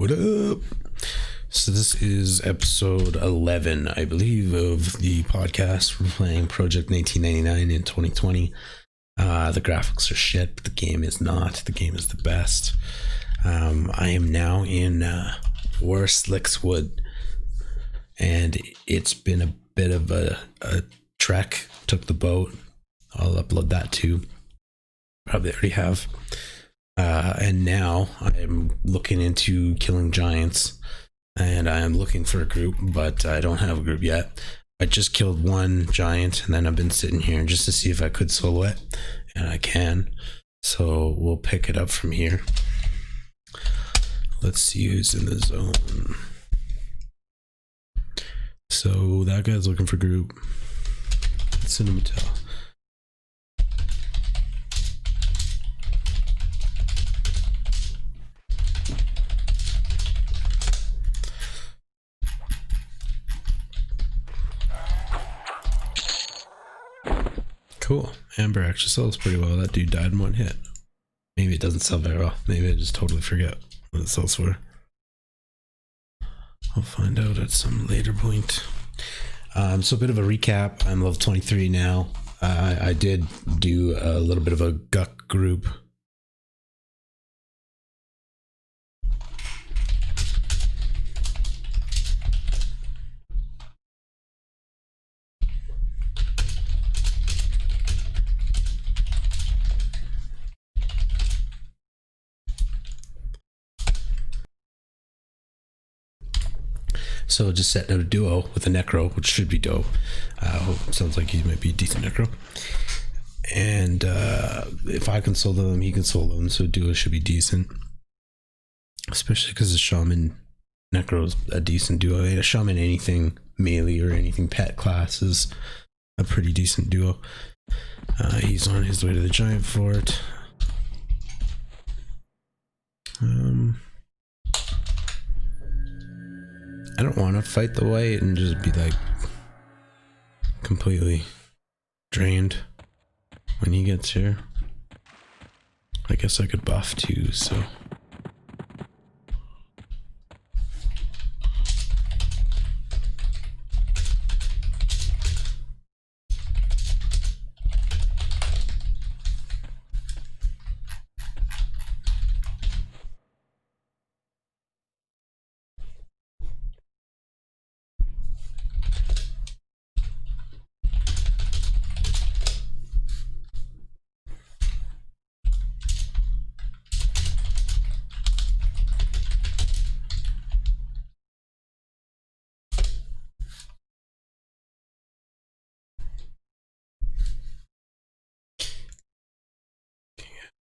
What up? So this is episode 11, I believe, of the podcast. We're playing Project 1999 in 2020. The graphics are shit, but the game is not. The game is the best. I am now in Warsliks wood, and it's been a bit of a trek. Took the boat. I'll upload that too. Probably already have. And now I'm looking into killing giants, and I am looking for a group, but I don't have a group yet. I just killed one giant, and then I've been sitting here just to see if I could solo it, and I can. So we'll pick it up from here. Let's see who's in the zone. So that guy's looking for group. Cinema Tell. Cool. Amber actually sells pretty well. That dude died in one hit. Maybe it doesn't sell very well. Maybe I just totally forget what it sells for. I'll find out at some later point. So a bit of a recap. I'm level 23 now. I did do a little bit of a guck group. So just setting out a duo with a necro, which should be dope. Sounds like he might be a decent necro. And if I can solo them, he can solo them. So duo should be decent. Especially because the shaman necro is a decent duo. A shaman anything melee or anything pet class is a pretty decent duo. He's on his way to the giant fort. I don't want to fight the white and just be like completely drained when he gets here. I guess I could buff too, so.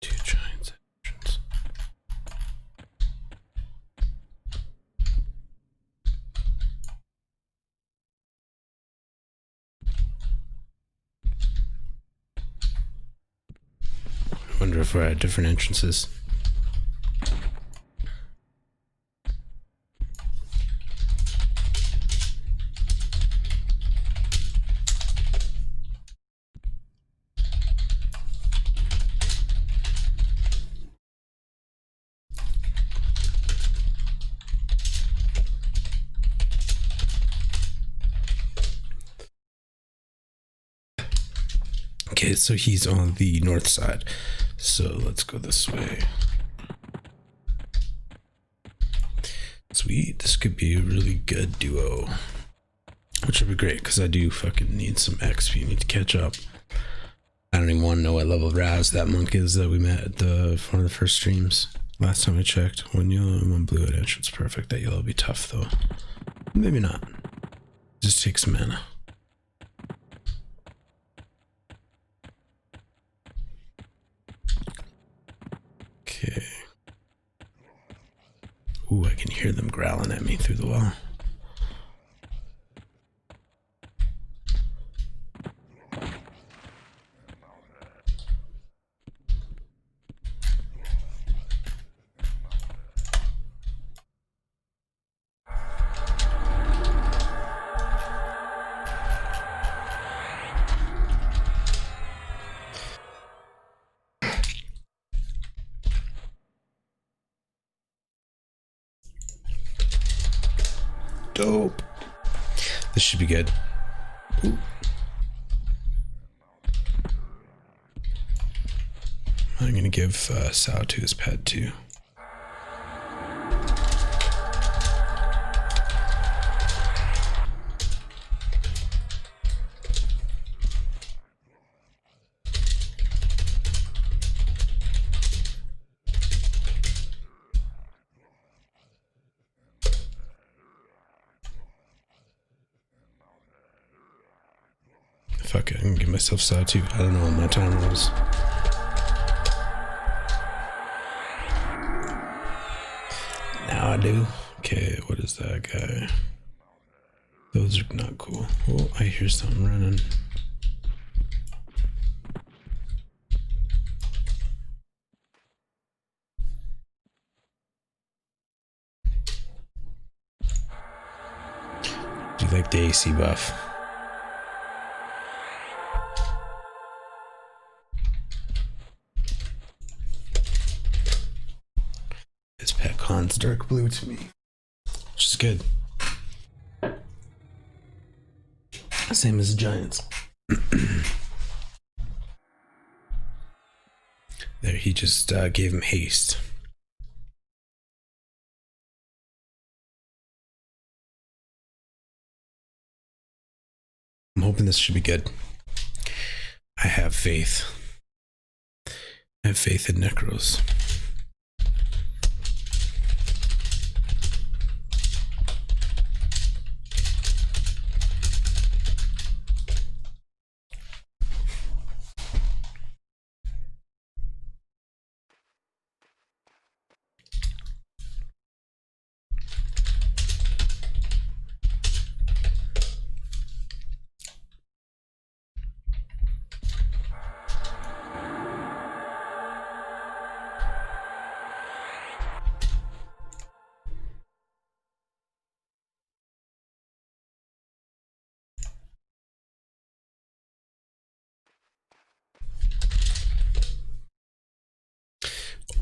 Two giants entrance. I wonder if we're at different entrances. Okay, so he's on the north side. So let's go this way. Sweet, this could be a really good duo. Which would be great, because I do fucking need some XP. Need to catch up. I don't even want to know what level of Raz that monk is that we met at one of the first streams. Last time I checked. One yellow and one blue at entrance. Perfect. That yellow will be tough, though. Maybe not. Just take some mana. Okay. Ooh, I can hear them growling at me through the wall. dope. This should be good. Ooh. I'm gonna give Sao to his pet too. Fuck it, I can give myself Sao too. I don't know what my time was. Now I do. Okay, what is that guy? Those are not cool. Oh, I hear something running. Do you like the AC buff? This pet con's dark blue to me, which is good. Same as the Giants. There, he just gave him haste. I'm hoping this should be good. I have faith. I have faith in Necros.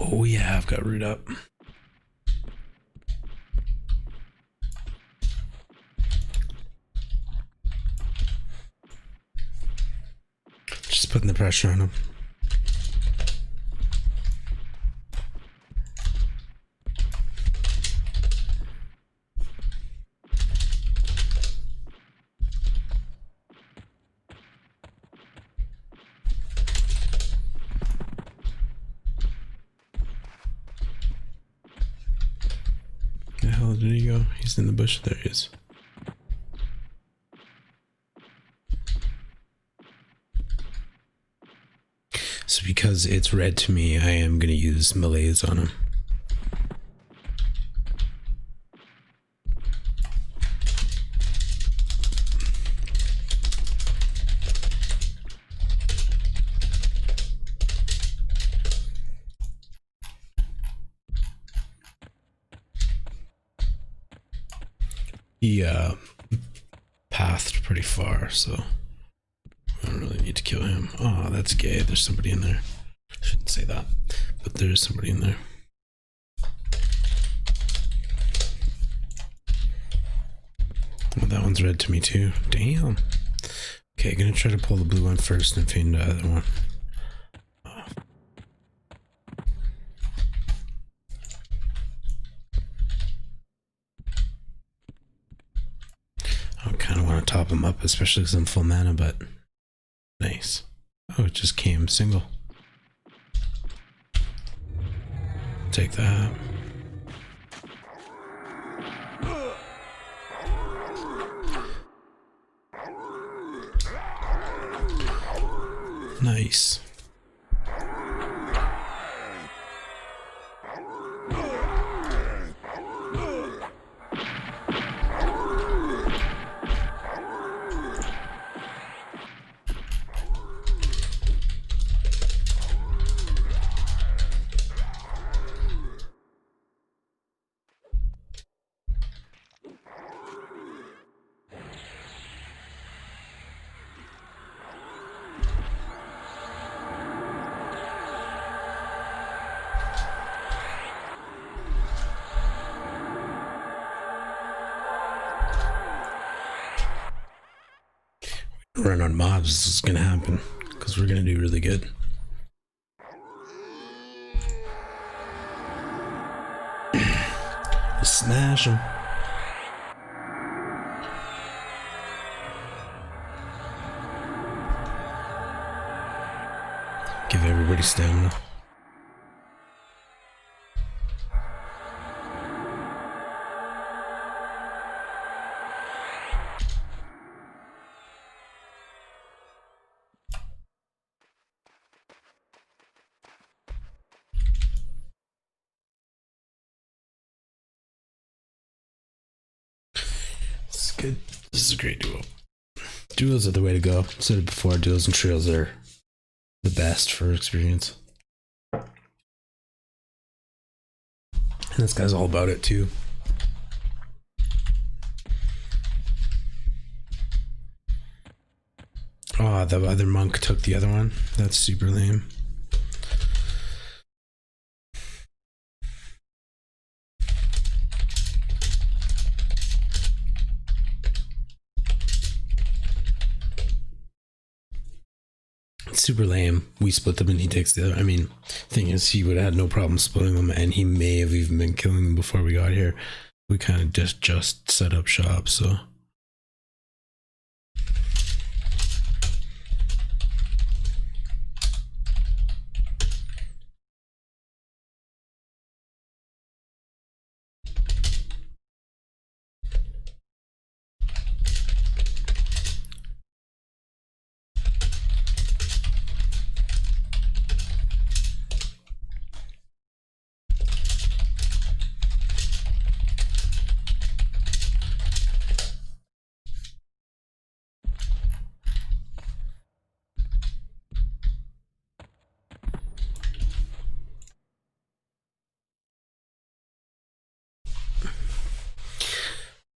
Oh yeah, I've got root up. Just putting the pressure on him. Where the hell did he go? He's in the bush. There he is. So because it's red to me, I am going to use Malaise on him. He pathed pretty far, so I don't really need to kill him. Oh, that's gay. There's somebody in there. I shouldn't say that, but there's somebody in there. Oh, that one's red to me too. Damn. Okay, gonna try to pull the blue one first and find the other one. I kind of want to top him up, especially because I'm full mana, but nice. Oh, it just came single. Take that. Nice. run on mobs, this is gonna happen because we're gonna do really good. Smash them. Give everybody stamina. This is good. This is a great duo. Duos are the way to go. I've said it before, duos and trios are the best for experience. And this guy's all about it too. Oh, the other monk took the other one. That's super lame. Super lame. We split them and he takes the other. I mean, thing is, he would have had no problem splitting them, and he may have even been killing them before we got here. We kind of just set up shop, so.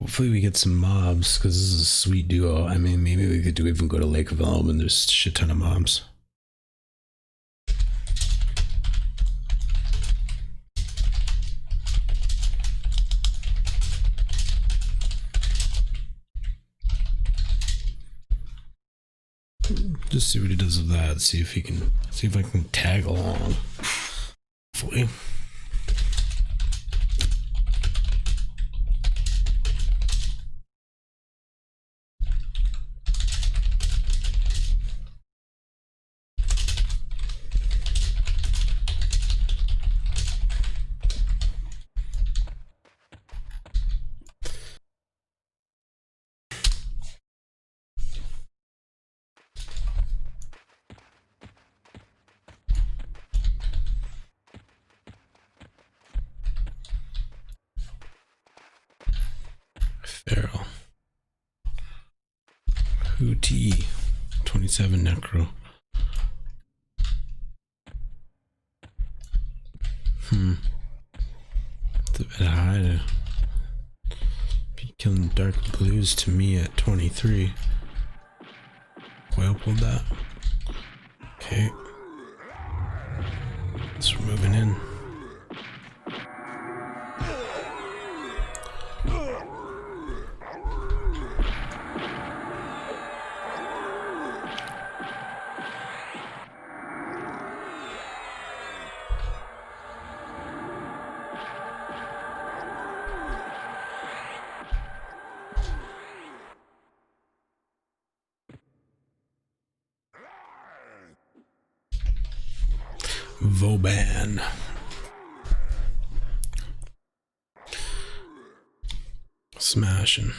Hopefully we get some mobs, because this is a sweet duo. I mean, maybe we could even go to Lake of Elm and there's a shit ton of mobs. Just see what he does with that. See if I can tag along. Hopefully. Feral. Hootie. 27 necro. It's a bit high to be killing dark blues to me at 23. Whale pulled that. Okay. So we're moving in. Vauban. Smashing.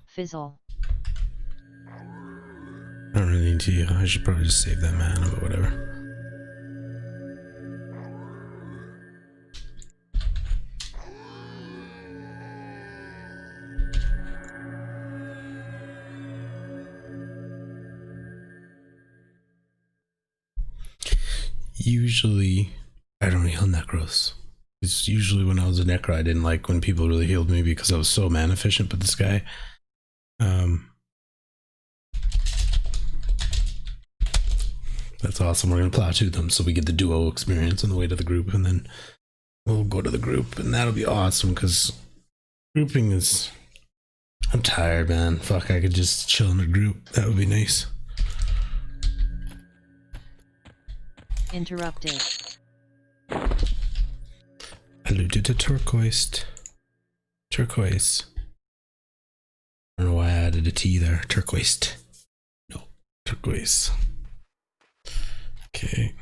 Fizzle. I don't really need to. I should probably just save that mana, but whatever. Usually, I don't heal necros. It's usually when I was a necro, I didn't like when people really healed me because I was so mana efficient. But this guy, That's awesome. We're gonna plow to them so we get the duo experience on the way to the group, and then we'll go to the group, and that'll be awesome because grouping is. I'm tired, man. Fuck, I could just chill in a group. That would be nice. Interrupted. Alluded to turquoise. Turquoise. I don't know why I added a T there. Turquoise. No, turquoise. Okay.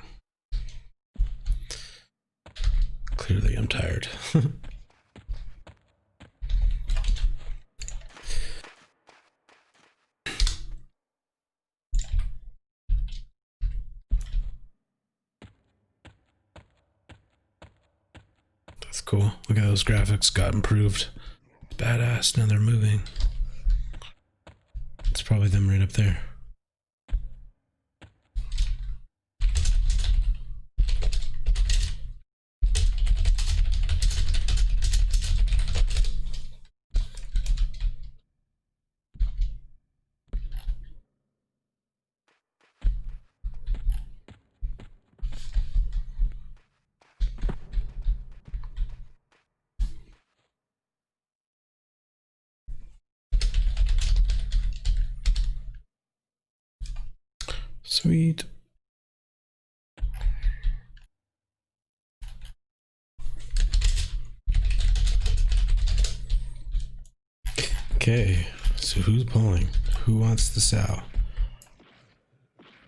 Clearly I'm tired. That's cool. Look at those graphics got improved. Badass. Now they're moving. It's probably them right up there. Sweet. Okay, so who's pulling? Who wants the sow?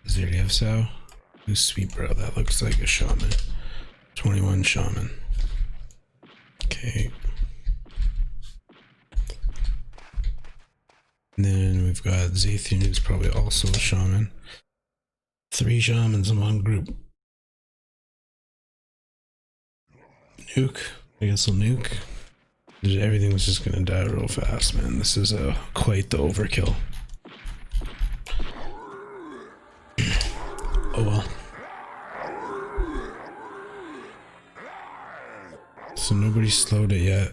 Does he already have sow? Who's sweet, bro? That looks like a shaman. 21 shaman. Okay. And then we've got Zathian, who's probably also a shaman. 3 shamans in one group. Nuke. I guess we'll nuke. Everything's just gonna die real fast, man. This is quite the overkill. Oh well. So nobody slowed it yet.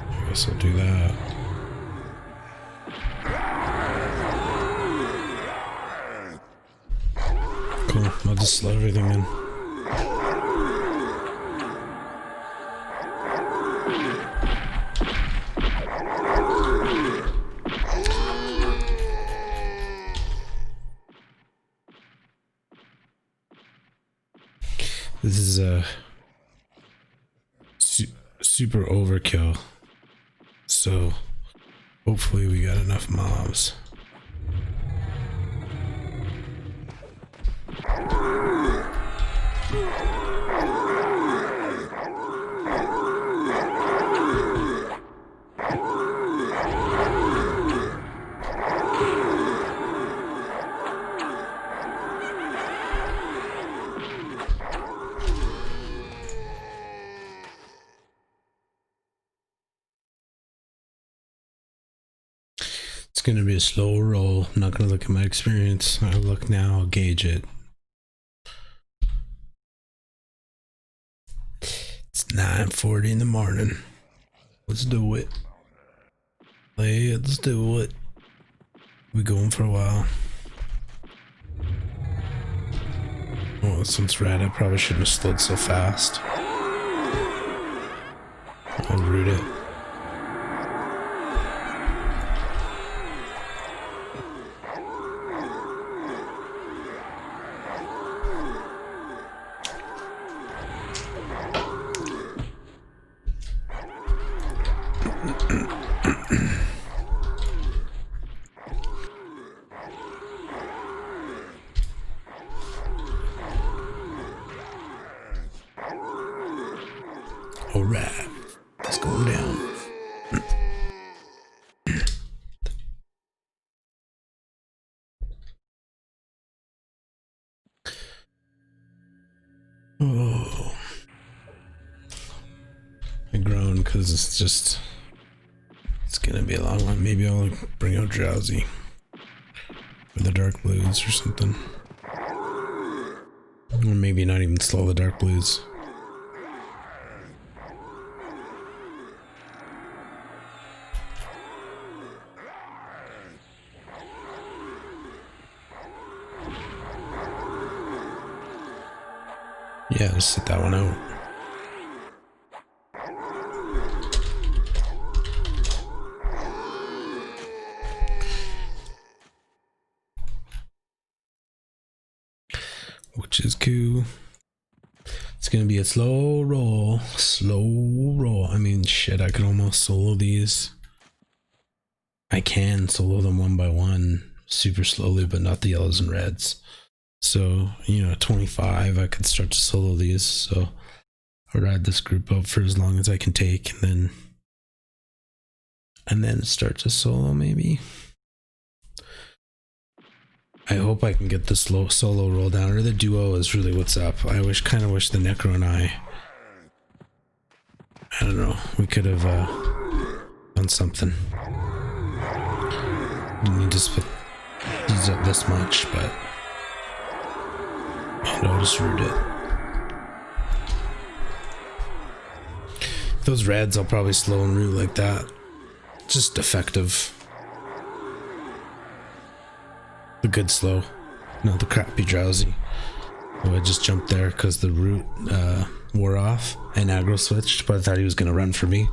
I guess I'll do that. Cool. I'll just slow everything in. This is a super overkill, so hopefully we got enough mobs. It's gonna be a slow roll. I'm not gonna look at my experience. I'll look now, I'll gauge it. It's 9:40 in the morning. Let's do it. Let's do it. We going for a while. Oh, this one's red. I probably shouldn't have slid so fast. I'll root it. Alright, let's go down. Oh, I groan because it's gonna be a long one. Maybe I'll bring out Drowsy or the Dark Blues or something, or maybe not even slow the Dark Blues. Yeah, just sit that one out. Which is cool. It's gonna be a slow roll. I mean, shit, I could almost solo these. I can solo them one by one super slowly, but not the yellows and reds. So, you know, 25, I could start to solo these. So I'll ride this group out for as long as I can take, and then start to solo maybe. I hope I can get the slow solo roll down, or the duo is really what's up. I kind of wish the Necro and I don't know, we could have done something. Didn't need to split these up this much, but I'll just root it. Those reds I'll probably slow and root like that. Just effective. The good slow, not the crappy drowsy. Oh, I just jumped there because the root wore off and aggro switched, but I thought he was going to run for me.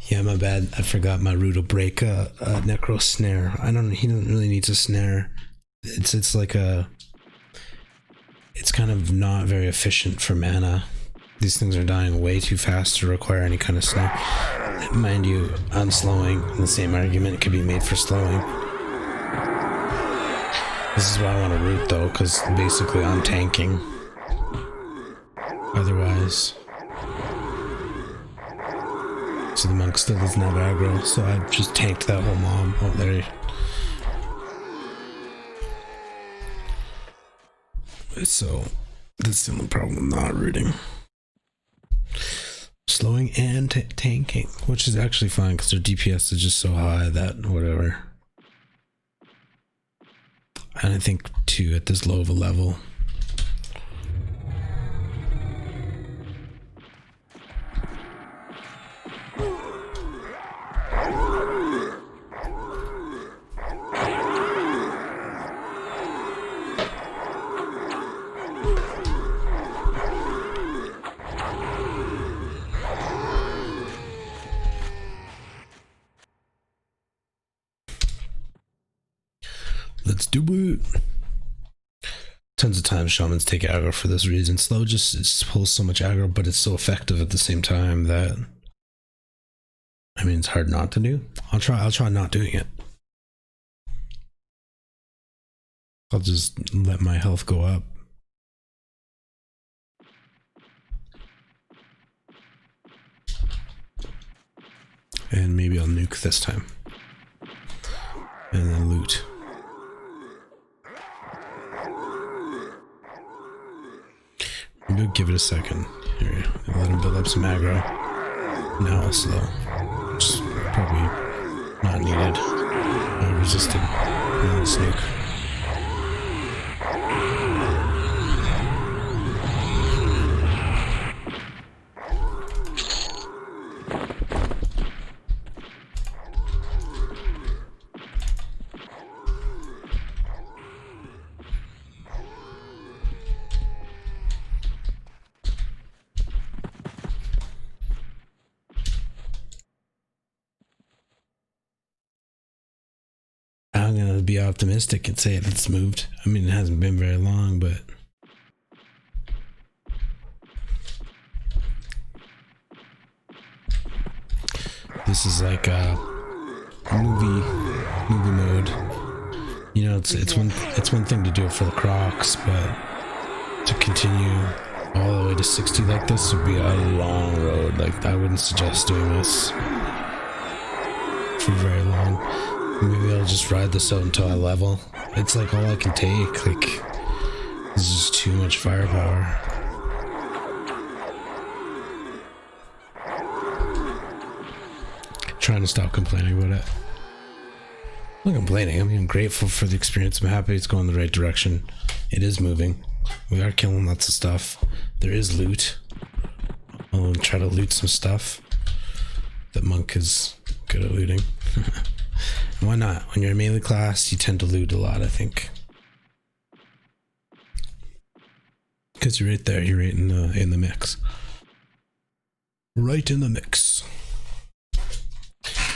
Yeah, my bad. I forgot my root will break a Necro snare. He doesn't really need to snare. It's like it's kind of not very efficient for mana. These things are dying way too fast to require any kind of snare. Mind you, unslowing, the same argument could be made for slowing. This is why I want to root though, because basically I'm tanking. Otherwise. So the monk still doesn't have aggro, so I just tanked that whole mob. Oh, there. So that's the only problem with not rooting. Slowing and tanking, which is actually fine because their DPS is just so high that whatever. And I think too at this low of a level. Let's do it. Tons of times shamans take aggro for this reason. Slow just pulls so much aggro, but it's so effective at the same time that, I mean, it's hard not to do. I'll try not doing it. I'll just let my health go up. And maybe I'll nuke this time. And then loot. Maybe I'll give it a second. Here, let him build up some aggro. Now I'll slow. Which is probably not needed. I resisted. Now I'll sneak. I'm gonna be optimistic and say it's moved. I mean, it hasn't been very long, but this is like a movie mode. You know, it's one thing to do it for the Crocs, but to continue all the way to 60 like this would be a long road. Like, I wouldn't suggest doing this for very long. Maybe I'll just ride this out until I level. It's like all I can take. Like, this is just too much firepower. trying to stop complaining about it. I'm not complaining. I'm grateful for the experience. I'm happy it's going the right direction. It is moving. We are killing lots of stuff. There is loot. I'll try to loot some stuff. The monk is good at looting. Why not? When you're a melee class, you tend to loot a lot, I think. Because you're right there. You're right in the mix. Right in the mix.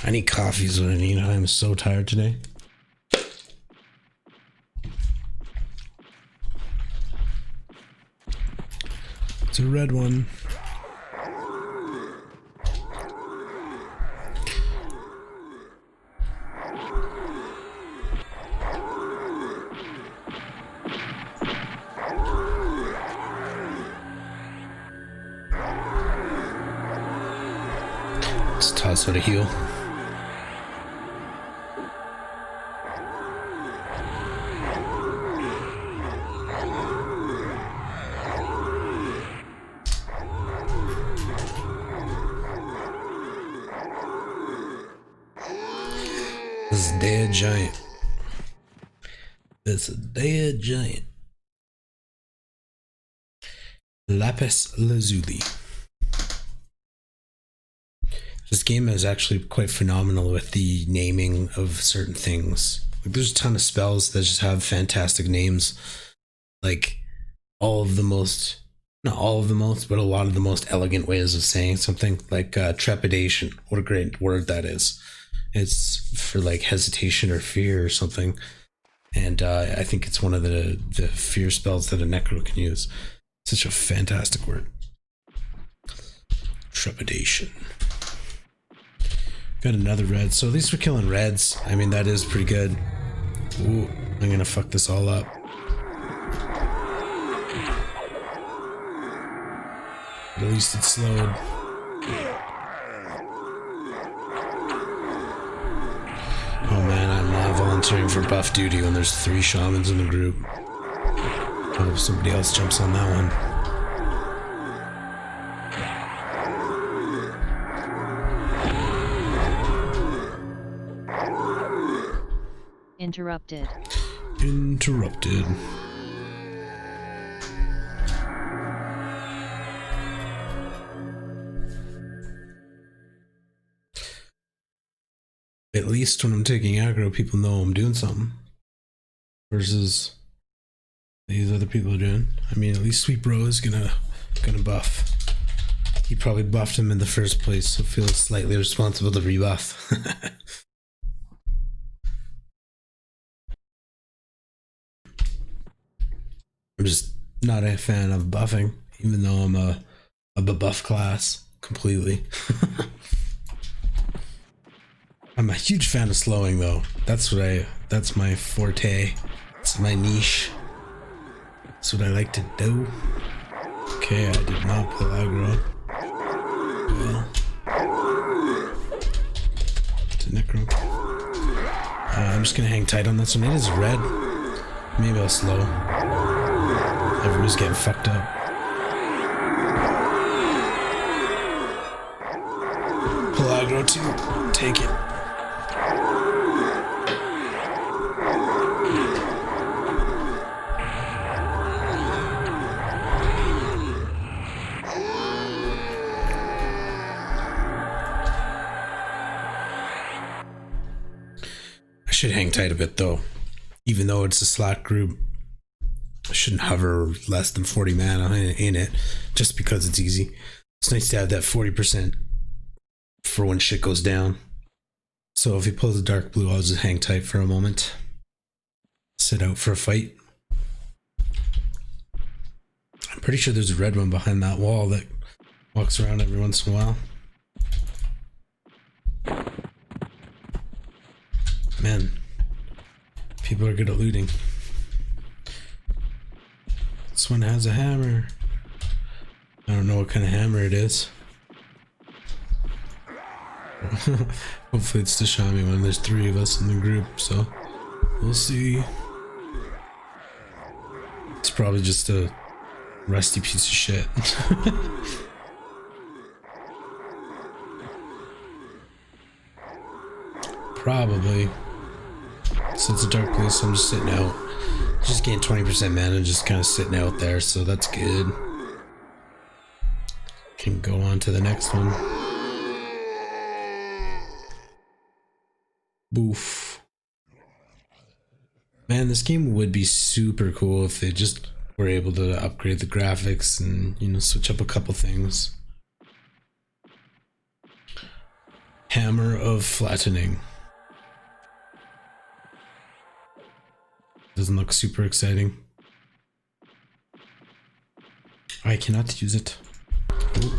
I need coffee is what I need. I'm so tired today. It's a red one. Let's toss out a heal. This is a dead giant. It's a dead giant. Lapis lazuli. This game is actually quite phenomenal with the naming of certain things. Like, there's a ton of spells that just have fantastic names. Like, all of the most, not all of the most, but a lot of the most elegant ways of saying something. Like trepidation. What a great word that is. It's for like hesitation or fear or something. And I think it's one of the fear spells that a necro can use. Such a fantastic word. Trepidation. Got another red. So at least we're killing reds. I mean, that is pretty good. Ooh, I'm gonna fuck this all up. But at least it's slowed. Oh man, I'm not volunteering for buff duty when there's 3 shamans in the group. I hope somebody else jumps on that one. Interrupted. Interrupted. At least when I'm taking aggro, people know I'm doing something. Versus these other people are doing. I mean, at least Sweet Bro is gonna buff. He probably buffed him in the first place, so feels slightly responsible to rebuff. I'm just not a fan of buffing, even though I'm a buff class completely. I'm a huge fan of slowing though. That's my forte. It's my niche. That's what I like to do. Okay, I did not pull aggro. Well, to necro. I'm just gonna hang tight on this one. It is red. Maybe I'll slow. Everybody's getting fucked up. Pull aggro too. Take it. I should hang tight a bit though. Even though it's a Slack group, I shouldn't hover less than 40 mana in it, just because it's easy. It's nice to have that 40% for when shit goes down. So if he pulls a dark blue, I'll just hang tight for a moment. Sit out for a fight. I'm pretty sure there's a red one behind that wall that walks around every once in a while. Man, people are good at looting. This one has a hammer. I don't know what kind of hammer it is. Hopefully it's the Shami one. There's 3 of us in the group, so we'll see. It's probably just a rusty piece of shit. probably. So it's a dark place, so I'm just sitting out. Just getting 20% mana, just kind of sitting out there, so that's good. Can go on to the next one. Boof. Man, this game would be super cool if they just were able to upgrade the graphics and, you know, switch up a couple things. Hammer of Flattening. Doesn't look super exciting. I cannot use it. Ooh.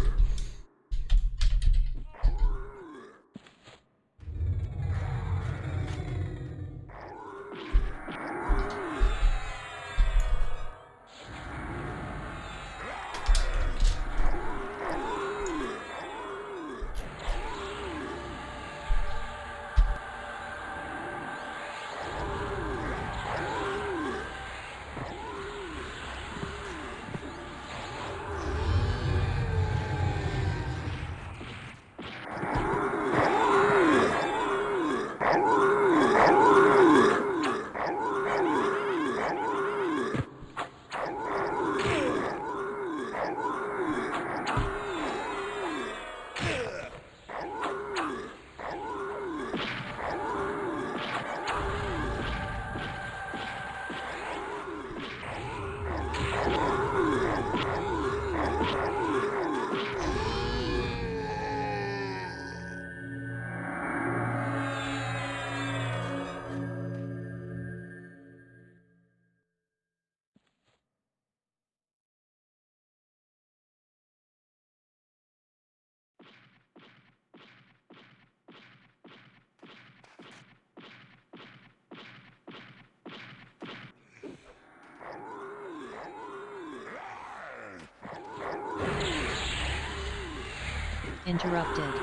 Interrupted.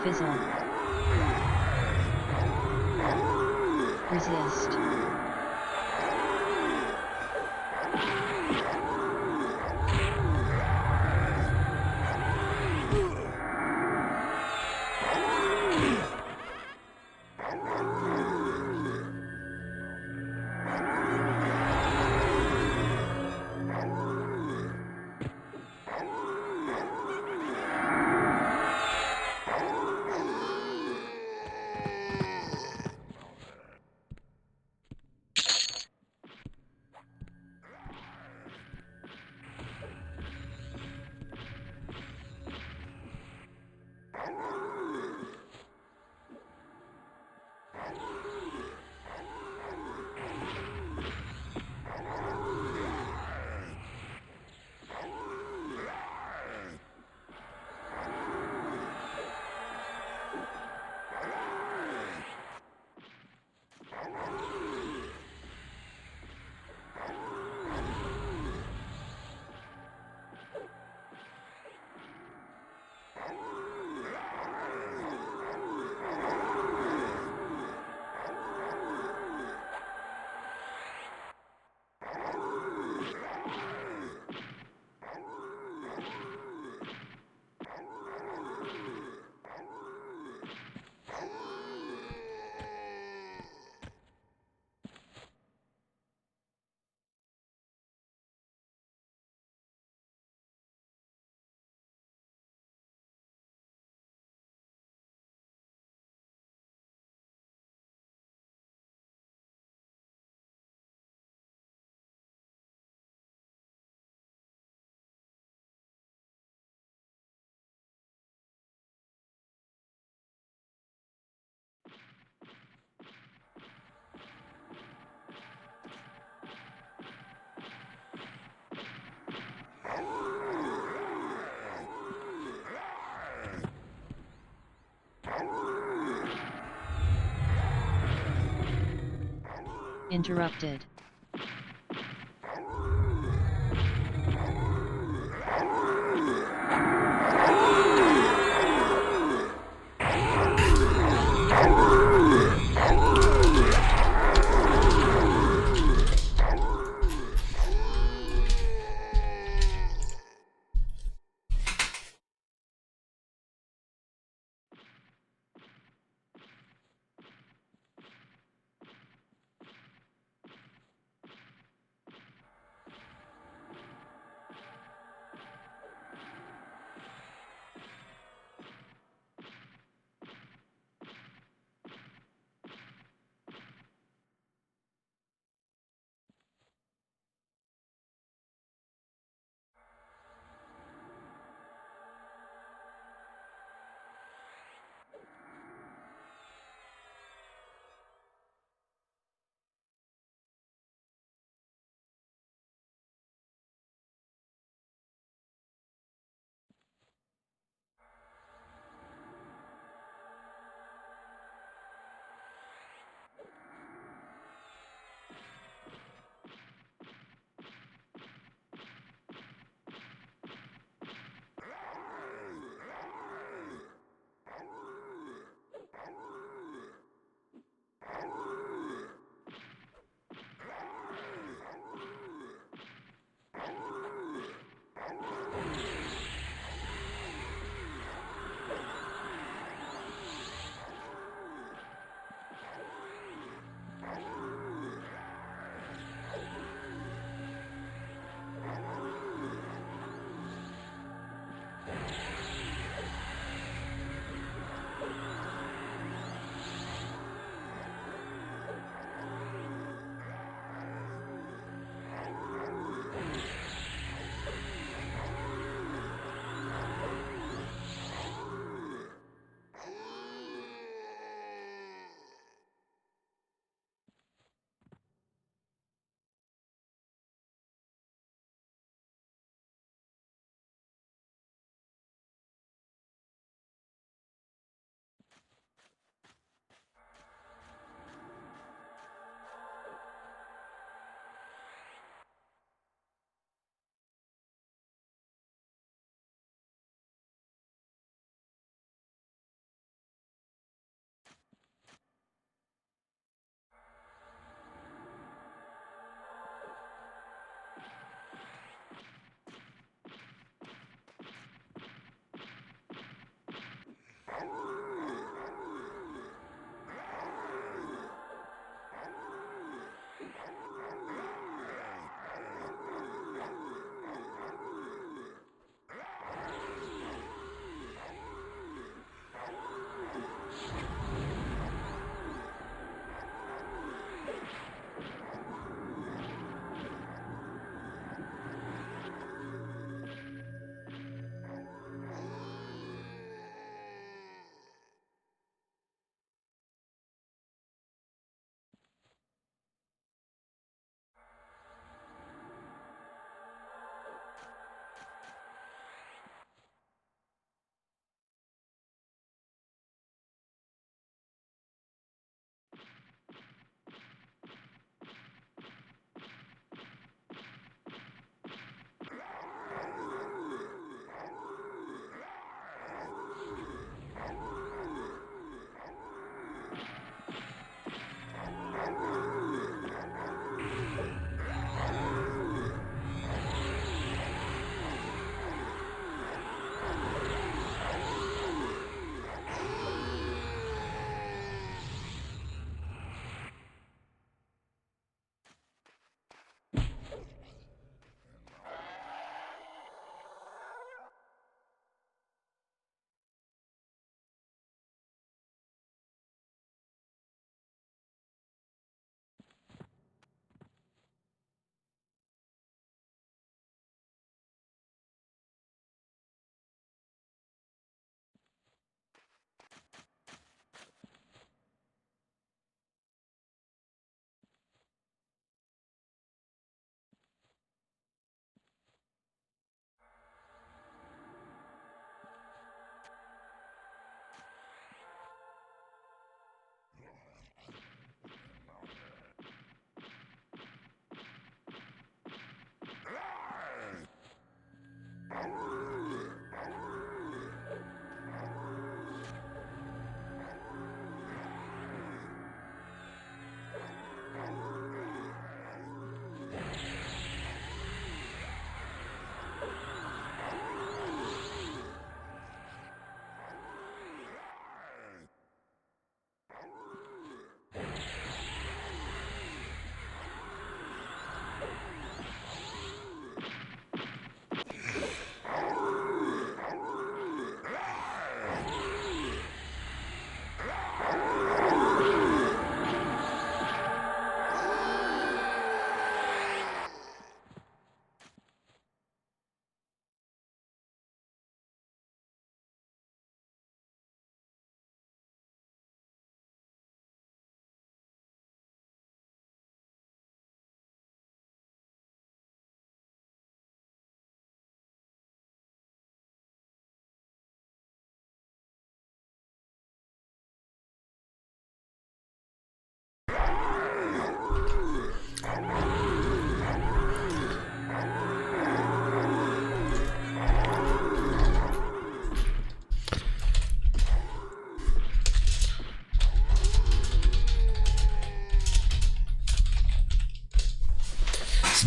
Fizzle. Resist. Interrupted.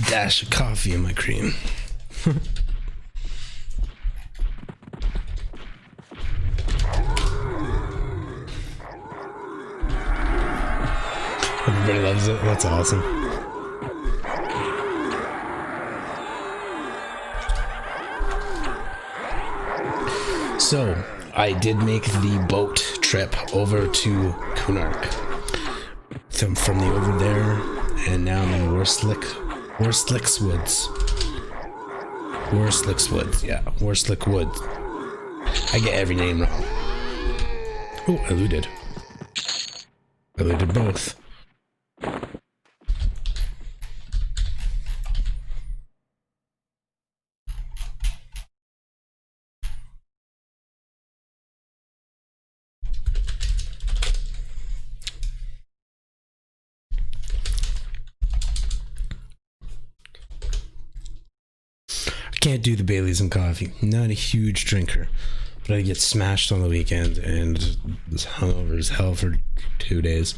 dash of coffee in my cream. Everybody loves it. That's awesome. So, I did make the boat trip over to Kunark. From the over there, and now I'm in Warsliks Woods. Warsliks Woods, yeah, Warslik Woods. I get every name wrong. Oh, I looted. I looted both. Can't do the Baileys and coffee. Not a huge drinker, but I get smashed on the weekend and was hungover as hell for 2 days.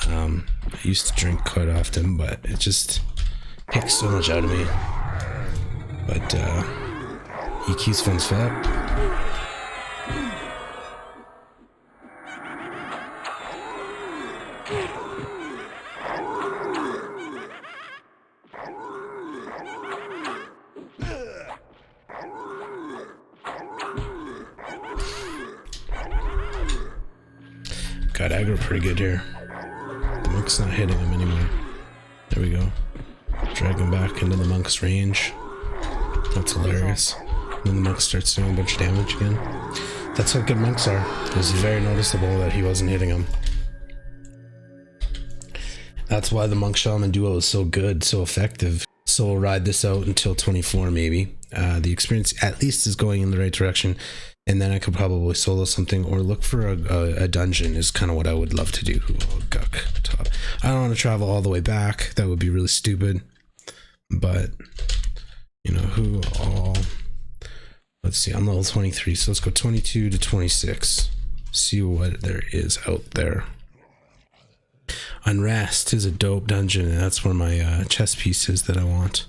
I used to drink quite often, but it just takes so much out of me. But EQ's fun as fuck. Got aggro pretty good here. The monk's not hitting him anymore. There we go. Drag him back into the monk's range. That's hilarious. And then the monk starts doing a bunch of damage again. That's how good monks are. It was very noticeable that he wasn't hitting him. That's why the monk shaman duo is so good, so effective. So we'll ride this out until 24 maybe. The experience at least is going in the right direction. And then I could probably solo something or look for a dungeon is kind of what I would love to do. Oh, guck, top. I don't want to travel all the way back. That would be really stupid. But, you know, who all... Let's see, I'm level 23, so let's go 22 to 26. See what there is out there. Unrest is a dope dungeon, and that's where my chess piece is that I want.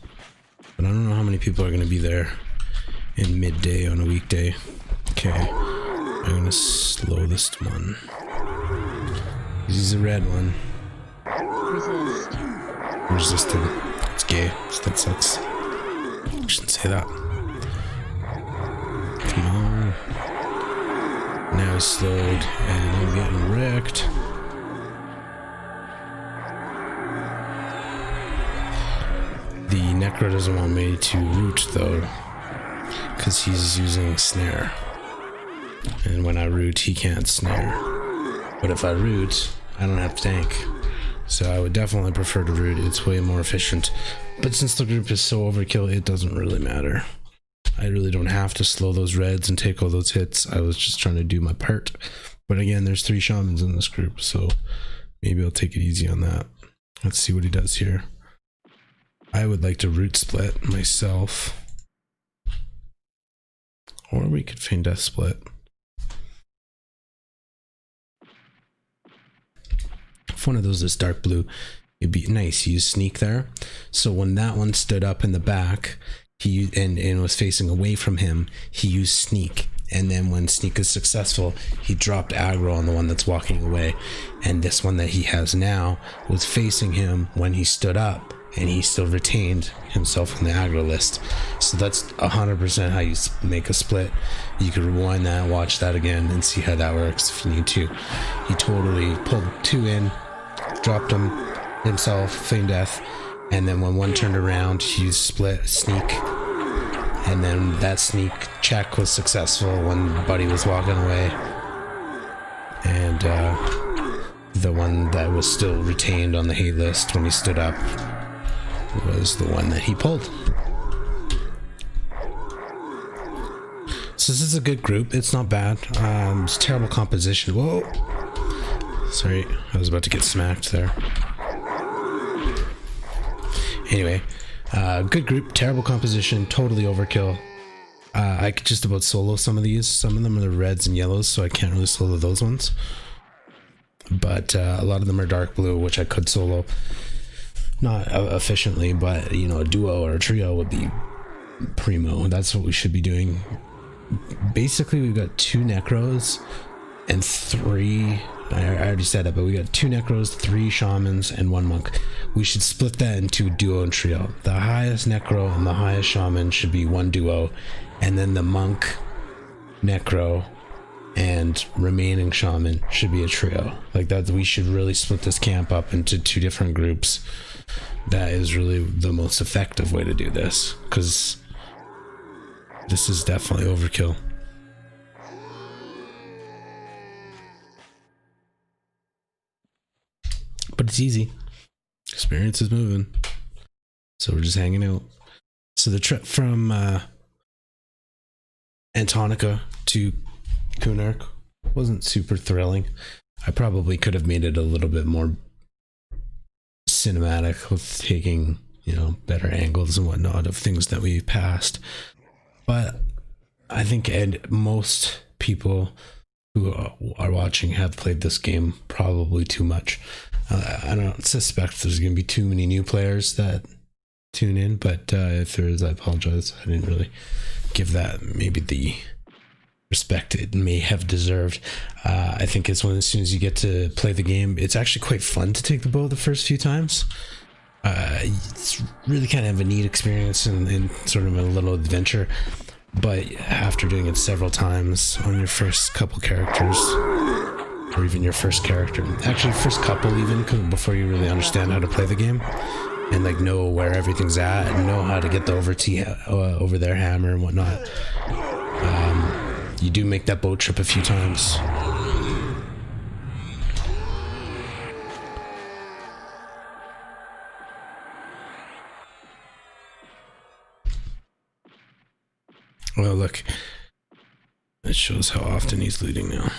But I don't know how many people are going to be there in midday on a weekday. Okay, I'm gonna slow this one. He's a red one. Resist. Resistant. It's gay. So that sucks. I shouldn't say that. Come on. Now he's slowed, and I'm getting wrecked. The Necro doesn't want me to root though, because he's using snare. And when I root, he can't snare. But if I root, I don't have to tank. So I would definitely prefer to root. It's way more efficient. But since the group is so overkill, it doesn't really matter. I really don't have to slow those reds and take all those hits. I was just trying to do my part. But again, there's 3 shamans in this group, so maybe I'll take it easy on that. Let's see what he does here. I would like to root split myself. Or we could feign death split. If one of those is dark blue, it'd be nice. Use sneak there. So when that one stood up in the back, he and was facing away from him, he used sneak. And then when sneak is successful, he dropped aggro on the one that's walking away. And this one that he has now was facing him when he stood up, and he still retained himself on the aggro list. So that's 100% how you make a split. You can rewind that, watch that again, and see how that works if you need to. He totally pulled 2 in, dropped him himself, feigned death, and then when one turned around, he used split, sneak, and then that sneak check was successful when Buddy was walking away. And the one that was still retained on the hate list when he stood up was the one that he pulled. So this is a good group. It's not bad. It's terrible composition. Whoa. Sorry, I was about to get smacked there. Anyway, good group, terrible composition, totally overkill. I could just about solo some of these. Some of them are the reds and yellows, so I can't really solo those ones. But a lot of them are dark blue, which I could solo. not efficiently, but you know, a duo or a trio would be primo. That's what we should be doing. Basically, we've got 2 necros and 3. I already said it, but we got 2 necros, 3 shamans, and 1 monk. We should split that into duo and trio. The highest necro and the highest shaman should be 1 duo, and then the monk, necro, and remaining shaman should be a trio. Like that, we should really split this camp up into 2 different groups. That is really the most effective way to do this, because this is definitely overkill. But it's easy. Experience is moving. So we're just hanging out. So the trip from Antonica to Kunark wasn't super thrilling. I probably could have made it a little bit more cinematic with taking, you know, better angles and whatnot of things that we passed. But I think most people who are watching have played this game probably too much. I don't suspect there's going to be too many new players that tune in, but if there is, I apologize. I didn't really give that maybe the respect it may have deserved. I think it's as soon as you get to play the game, it's actually quite fun to take the boat the first few times. It's really kind of a neat experience and sort of a little adventure. But after doing it several times on your first couple characters, or even your first character, actually first couple even, before you really understand how to play the game and like know where everything's at and know how to get the over their hammer and whatnot, you do make that boat trip a few times. Well, look, it shows how often he's looting now.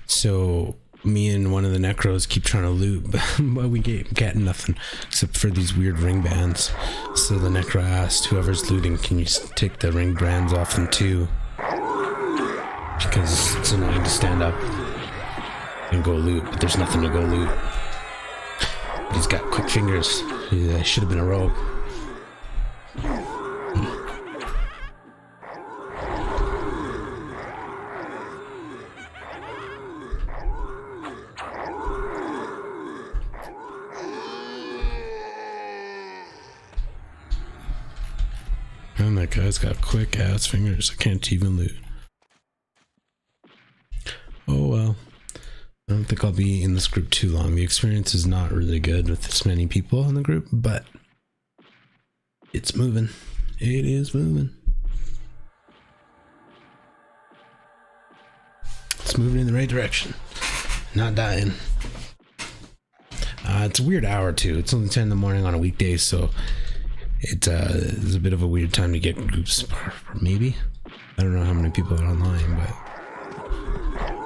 So me and one of the necros keep trying to loot, but we get nothing except for these weird ring bands. So the necro asked whoever's looting, can you take the ring bands off them too? Because it's annoying to stand up and go loot, but there's nothing to go loot. But he's got quick fingers. He should have been a rogue. And that guy's got quick ass fingers. I can't even loot. Oh well. I don't think I'll be in this group too long. The experience is not really good with this many people in the group, but it's moving. It is moving. It's moving in the right direction. Not dying. It's a weird hour too. It's only 10 in the morning on a weekday, so it's a bit of a weird time to get groups, maybe. I don't know how many people are online, but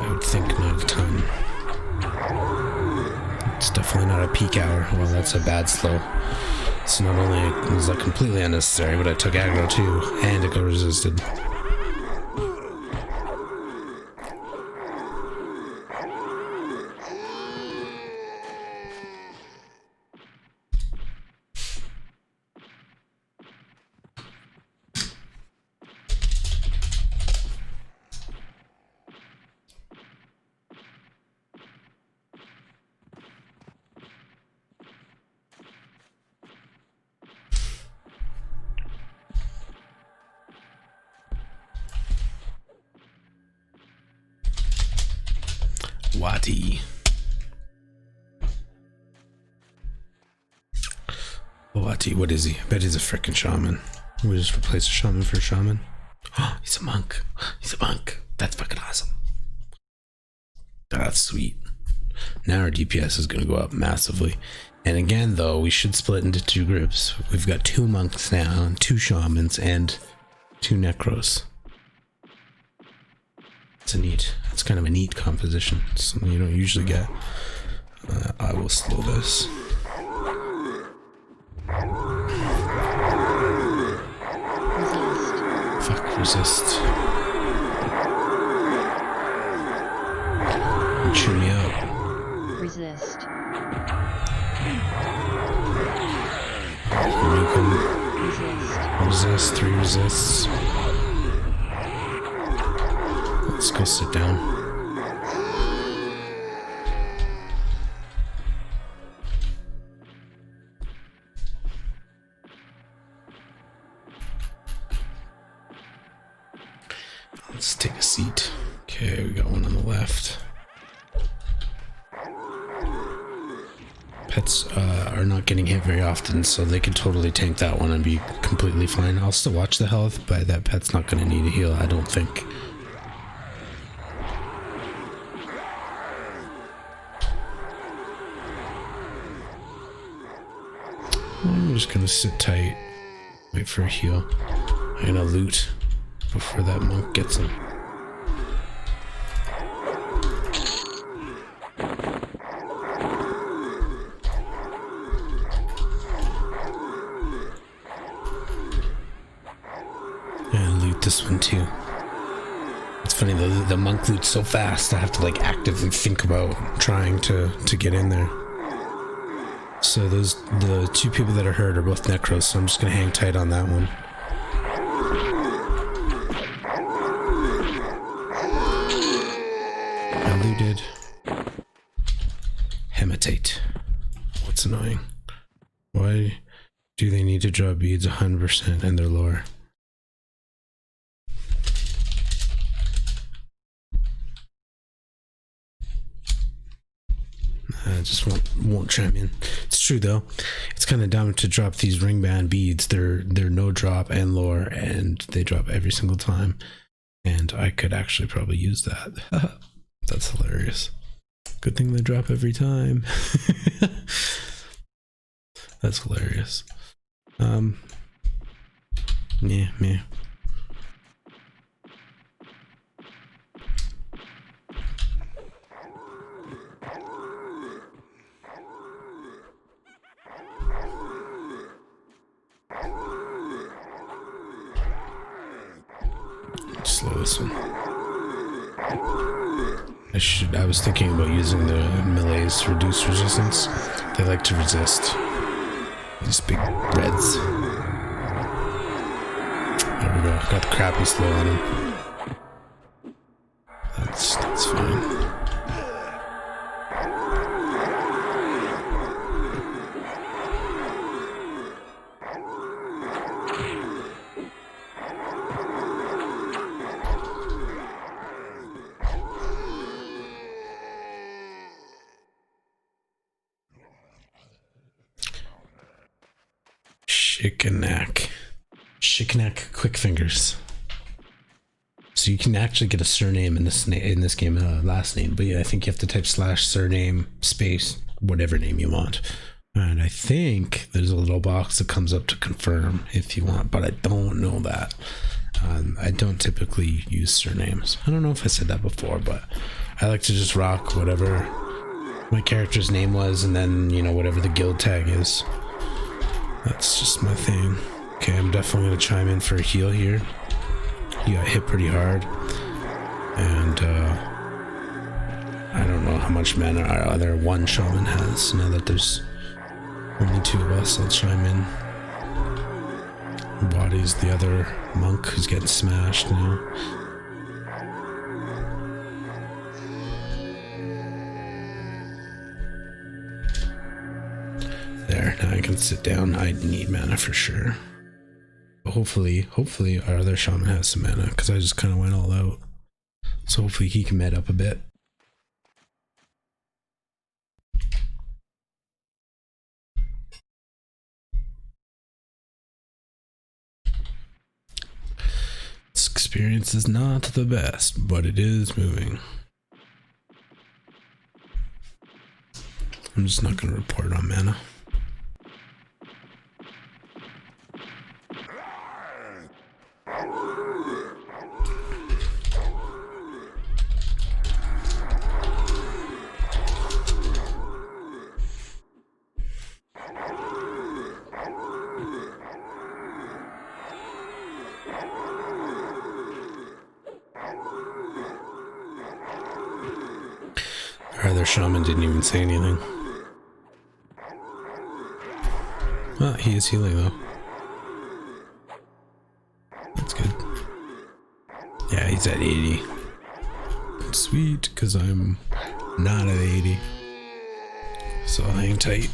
I would think not a ton. It's definitely not a peak hour. Well, that's a bad slow. So not only was that completely unnecessary, but I took aggro too, and it got resisted. Wati. Wati, what is he? I bet he's a frickin' shaman. We just replace a shaman for a shaman. Oh, he's a monk. He's a monk. That's fucking awesome. That's sweet. Now our DPS is going to go up massively. And again, though, we should split into 2 groups. We've got 2 monks now, and 2 shamans, and 2 necros. It's kind of a neat composition. It's something you don't usually get. I will slow this. Fuck, resist. And chew me out. Resist. Nuke him. Resist. Resist, 3 resists. Let's go sit down. Let's take a seat. Okay, we got one on the left. Pets are not getting hit very often, so they could totally tank that one and be completely fine. I'll still watch the health, but that pet's not going to need a heal, I don't think. I'm just going to sit tight, wait for a heal. I'm going to loot before that monk gets him. And loot this one too. It's funny though, the monk loots so fast, I have to like actively think about trying to get in there. So the 2 people that are hurt are both necros, so I'm just gonna hang tight on that one. I looted. Hematate. What's annoying? Why do they need to draw beads 100% in their lore? I just won't chime in. It's true though. It's kind of dumb to drop these ring band beads. They're no drop and lore, and they drop every single time. And I could actually probably use that. That's hilarious. Good thing they drop every time. That's hilarious. Yeah. Slow this one. I was thinking about using the melees to reduce resistance. They like to resist these big reds. There we go. Got the crappy slow on him. That's fine. Shikanak quick fingers. So you can actually get a surname in this game, last name, but yeah, I think you have to type / surname space whatever name you want. And I think there's a little box that comes up to confirm if you want, but I don't know that. I don't typically use surnames. I don't know if I said that before, but I like to just rock whatever my character's name was, and then, you know, whatever the guild tag is. That's just my thing. Okay, I'm definitely going to chime in for a heal here. He got hit pretty hard. And, I don't know how much mana our other one shaman has. Now that there's only 2 of us, I'll chime in. Bodies the other monk who's getting smashed now. There, now I can sit down. I need mana for sure. But hopefully our other shaman has some mana, because I just kind of went all out. So hopefully he can med up a bit. This experience is not the best, but it is moving. I'm just not going to report on mana. Our other shaman didn't even say anything. Well, he is healing though. That's good. Yeah, he's at 80. Sweet, because I'm not at 80. So I'll hang tight.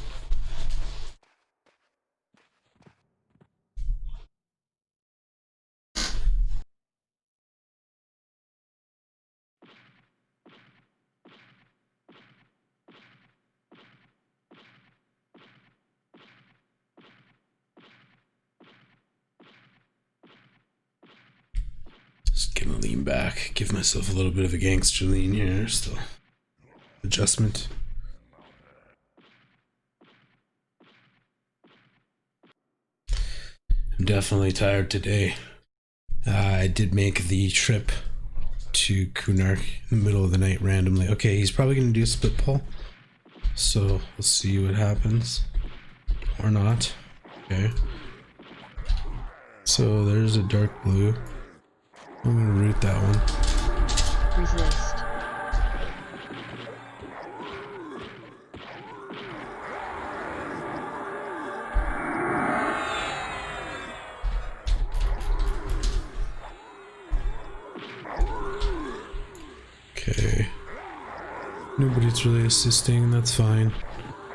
Just gonna lean back, give myself a little bit of a gangster lean here, still. Adjustment. I'm definitely tired today. I did make the trip to Kunark in the middle of the night randomly. Okay, he's probably gonna do a split pull. So we'll see what happens. Or not. Okay. So there's a dark blue. I'm gonna root that one. Resist. Okay. Nobody's really assisting, that's fine.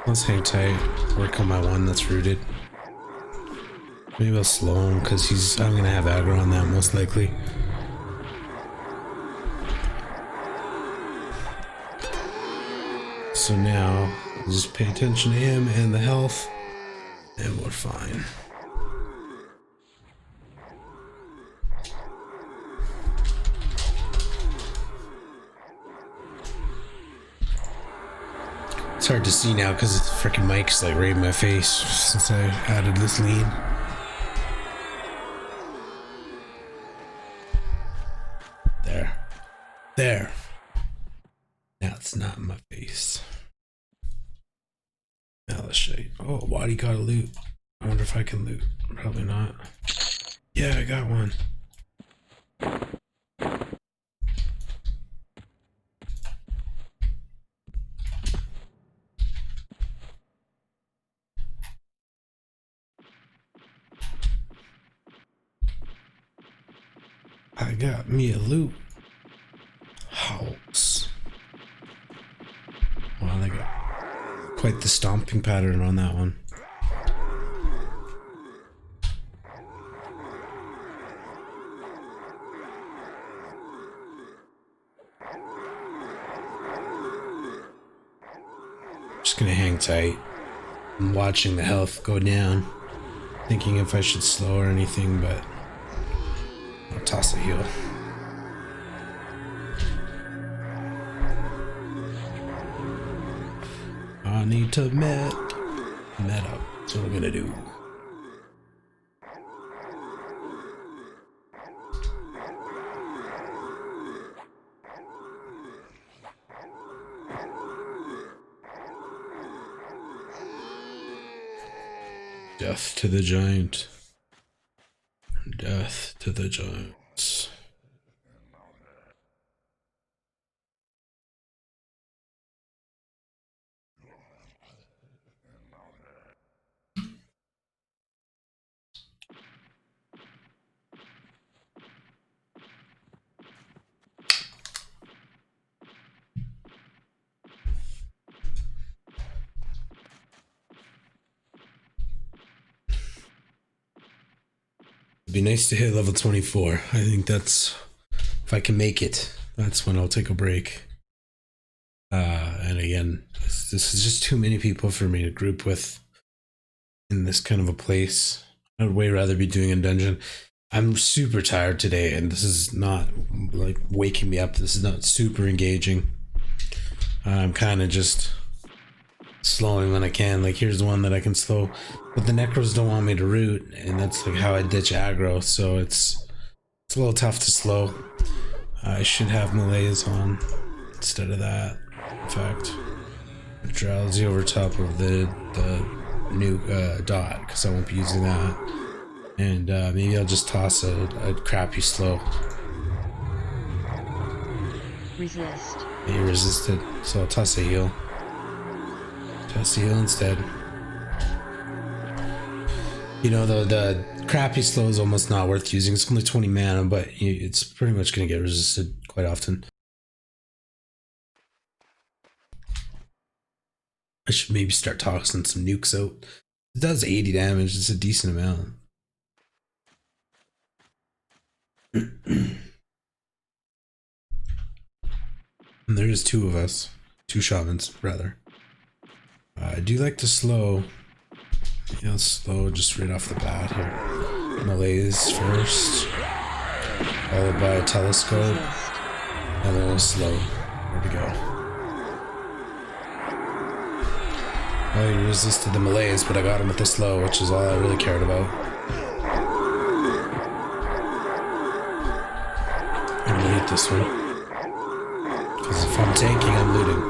Let's hang tight. Work on my one that's rooted. Maybe I'll slow him because I'm gonna have aggro on that most likely. So now, I'll just pay attention to him and the health, and we're fine. It's hard to see now because the freaking mic's like right in my face since I added this lead. There. Now it's not in my face. Now let's show you. Oh, Waddy got a loot. I wonder if I can loot. Probably not. Yeah, I got one. I got me a loot house. Wow, they got quite the stomping pattern on that one. Just gonna hang tight. I'm watching the health go down, thinking if I should slow or anything, but I'll toss a heal. I need to met up. That's what I'm gonna do. Death to the giant. Death to the giants. It'd be nice to hit level 24. I think that's, if I can make it, that's when I'll take a break. And again, this is just too many people for me to group with in this kind of a place. I'd way rather be doing a dungeon. I'm super tired today, and this is not like waking me up. This is not super engaging. I'm kind of just slowing when I can. Like, here's the one that I can slow, but the necros don't want me to root, and that's like how I ditch aggro. So it's a little tough to slow. I should have melees on instead of that. In fact, drowsy over top of the new dot, because I won't be using that. And maybe I'll just toss a crappy slow. Resist. He resisted, so I'll toss a heal. Toss a heal instead. You know, the crappy slow is almost not worth using. It's only 20 mana, but it's pretty much going to get resisted quite often. I should maybe start tossing some nukes out. It does 80 damage. It's a decent amount. And there's two of us. Two shamans, rather. I do like to slow. You know, slow just right off the bat here. Malaise first. Followed by a telescope. And then a slow. Where'd it go? Oh, he resisted the malaise, but I got him with the slow, which is all I really cared about. I'm gonna loot this one. Because if I'm tanking, I'm looting.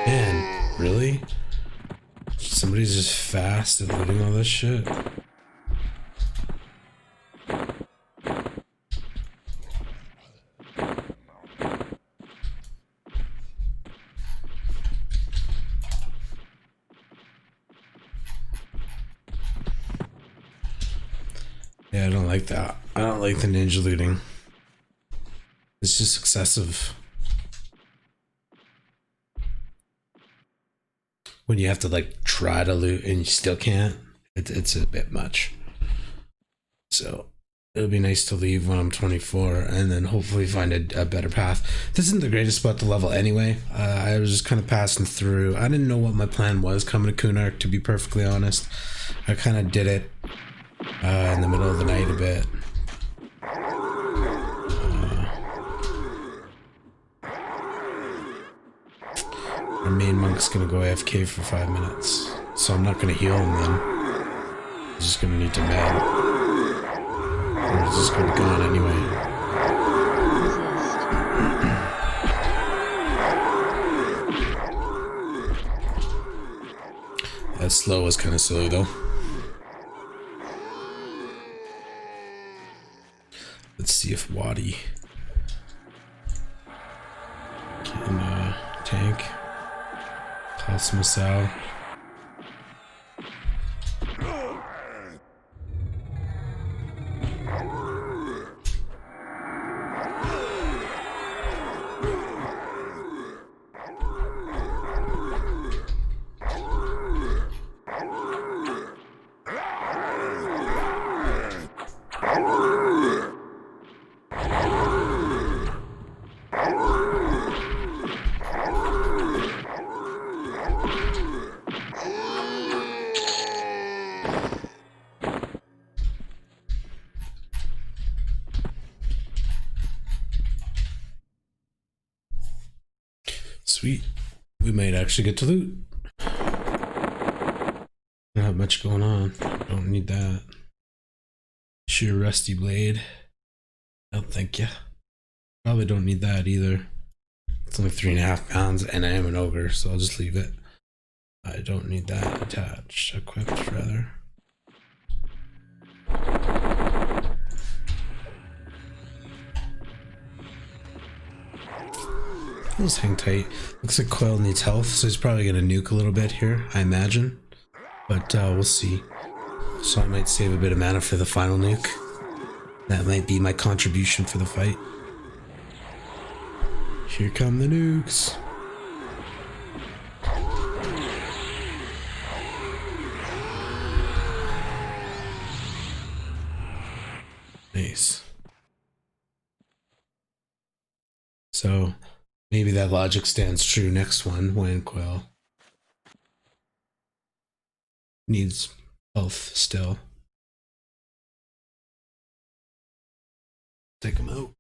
Man, really? Somebody's just fast at looting all this shit. Yeah, I don't like that. I don't like the ninja looting. It's just excessive. When you have to like try to loot and you still can't, it's a bit much. So it'll be nice to leave when I'm 24 and then hopefully find a better path. This isn't the greatest spot to level anyway. I was just kind of passing through. I didn't know what my plan was coming to Kunark, to be perfectly honest. I kind of did it in the middle of the night a bit. Our main monk's gonna go AFK for 5 minutes, so I'm not gonna heal him then. He's just gonna need to med. Or he's just gonna be gone anyway. That slow was kind of silly though. Let's see if Wadi can tank. Cosmos out. Sweet. We might actually get to loot. Don't have much going on. Don't need that. Sheer rusty blade. No, thank you. Probably don't need that either. It's only 3.5 pounds and I am an ogre, so I'll just leave it. I don't need that attached. Equipped, rather. I'll just hang tight. Looks like Coil needs health, so he's probably gonna nuke a little bit here, I imagine. But we'll see. So I might save a bit of mana for the final nuke. That might be my contribution for the fight. Here come the nukes. Nice. So maybe that logic stands true next one when Quell needs health still. Take him out.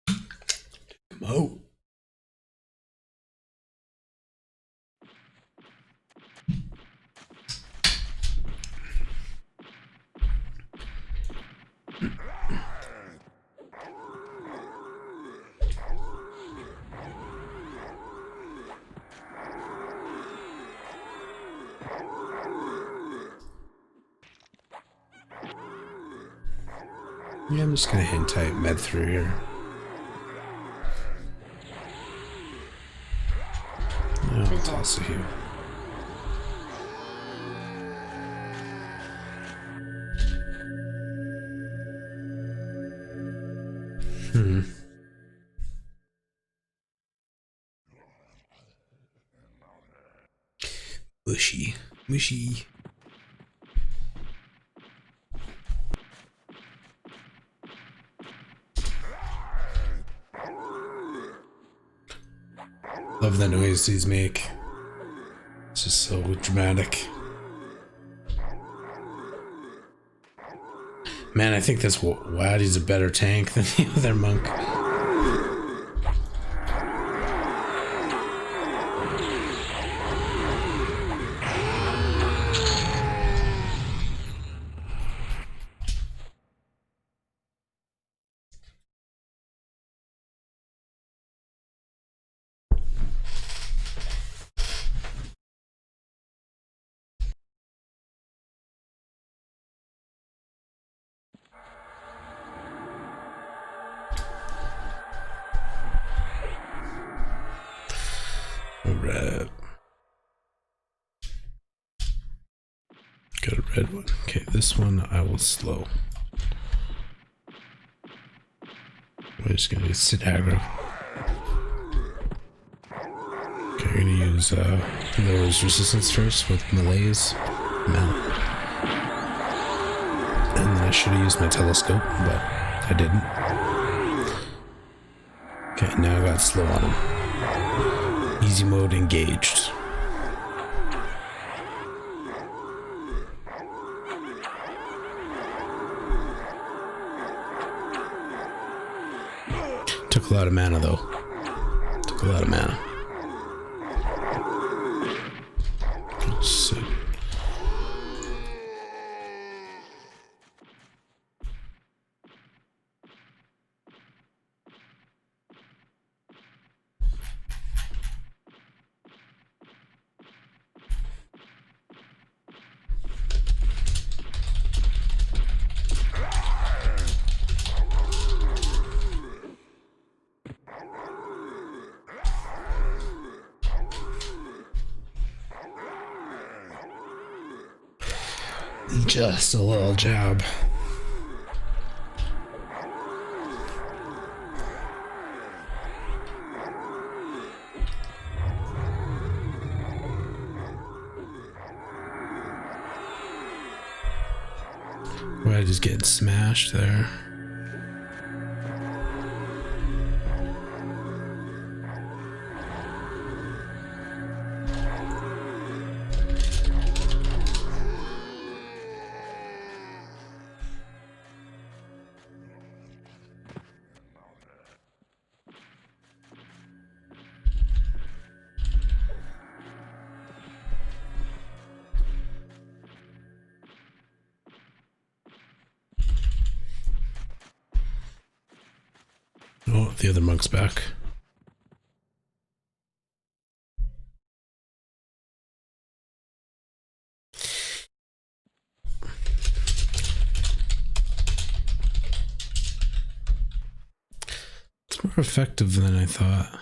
Take him out. Yeah, I'm just gonna hang tight med through here. I'll Fizzle. toss a heal. Mushy. Mushy. Love the noise these make. It's just so dramatic. Man, I think this Waddy's a better tank than the other monk. Red. Got a red one. Okay, this one I will slow. We're just gonna sit aggro. Okay, I'm gonna use those resistance first with melees. Mount. And then I should have used my telescope, but I didn't. Okay, now I got slow on him. Easy mode engaged. Took a lot of mana though. Took a lot of mana. So. Just a little jab. Why I just get smashed there? Oh, the other monk's back. It's more effective than I thought.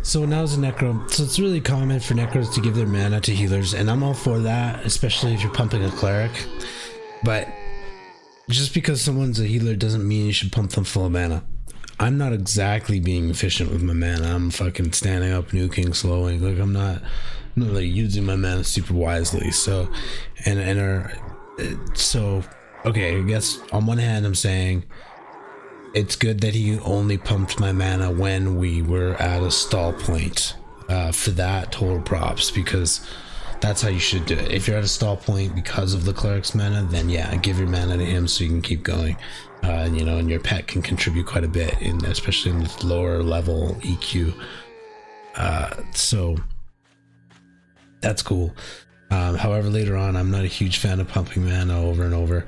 So now's a necro. So it's really common for necros to give their mana to healers, and I'm all for that, especially if you're pumping a cleric. But just because someone's a healer doesn't mean you should pump them full of mana. I'm not exactly being efficient with my mana. I'm fucking standing up, nuking, slowing. Like I'm not like using my mana super wisely. So, so okay. I guess on one hand, I'm saying it's good that he only pumped my mana when we were at a stall point. For that, total props, because That's how you should do it. If you're at a stall point because of the cleric's mana, then yeah, give your mana to him so you can keep going. You know, and your pet can contribute quite a bit, especially in the lower level EQ. So that's cool. However, later on, I'm not a huge fan of pumping mana over and over.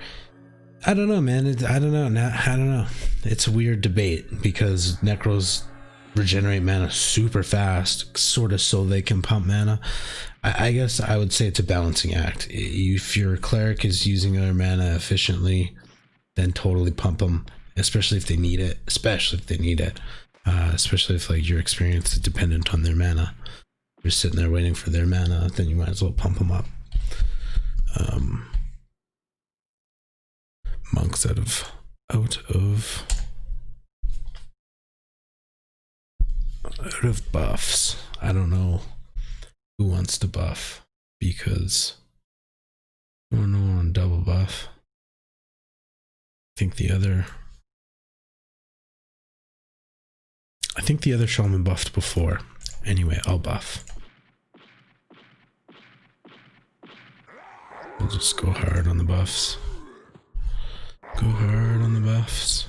I don't know, man. I don't know. It's a weird debate because Necros regenerate mana super fast, sort of so they can pump mana. I guess I would say it's a balancing act. If your cleric is using their mana efficiently, then totally pump them, especially if they need it. Especially if like your experience is dependent on their mana. You're sitting there waiting for their mana, then you might as well pump them up. Monks out of buffs. I don't know who wants to buff because I don't know on double buff. I think the other shaman buffed before. Anyway, I'll buff. We'll just go hard on the buffs. Go hard on the buffs.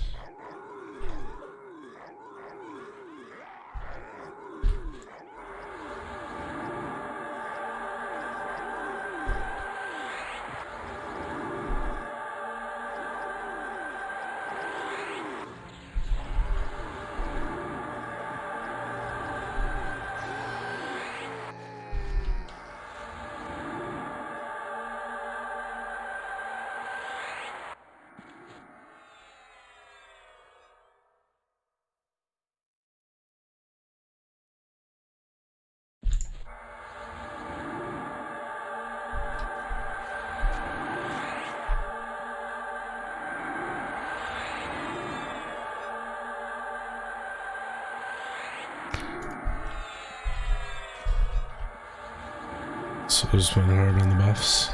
So just went hard on the buffs.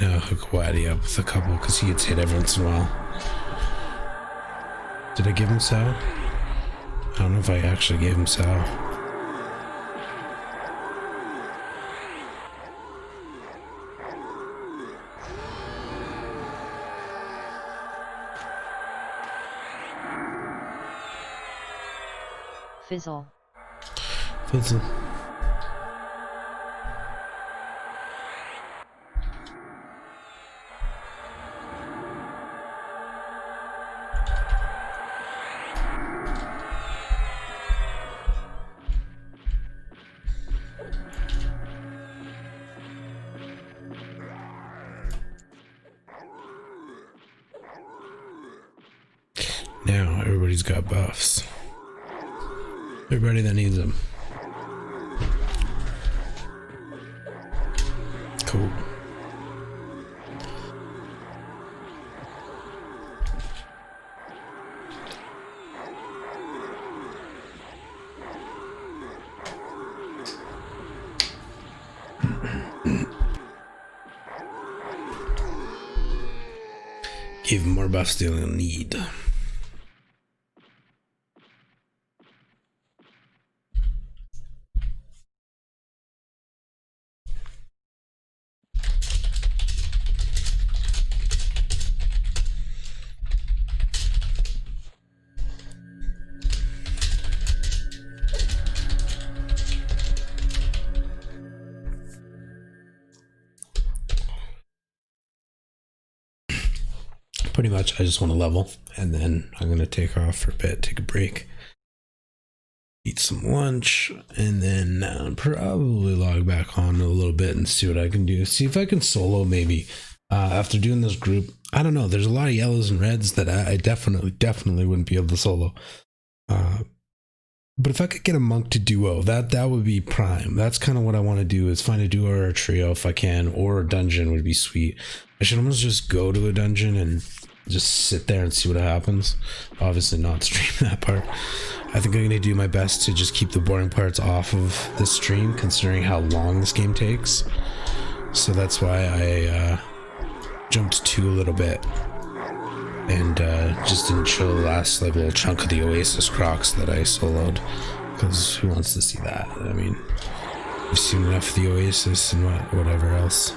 Now hook Waddy up with a couple because he gets hit every once in a while. Did I give him Sal? I don't know if I actually gave him Sal. Fizzle. Now everybody's got buffs. Everybody that needs them. Cool. Give them more buffs than they'll need. Pretty much, I just want to level, and then I'm going to take off for a bit, take a break, eat some lunch, and then probably log back on a little bit and see what I can do. See if I can solo maybe. After doing this group, I don't know, there's a lot of yellows and reds that I definitely wouldn't be able to solo. But if I could get a monk to duo, that would be prime. That's kind of what I want to do, is find a duo or a trio if I can, or a dungeon would be sweet. I should almost just go to a dungeon and just sit there and see what happens. Obviously not stream that part. I think I'm going to do my best to just keep the boring parts off of this stream, considering how long this game takes. So that's why jumped 2 a little bit, and just didn't show the last like little chunk of the Oasis Crocs that I soloed, because who wants to see that? I mean, you've seen enough of the Oasis and whatever else.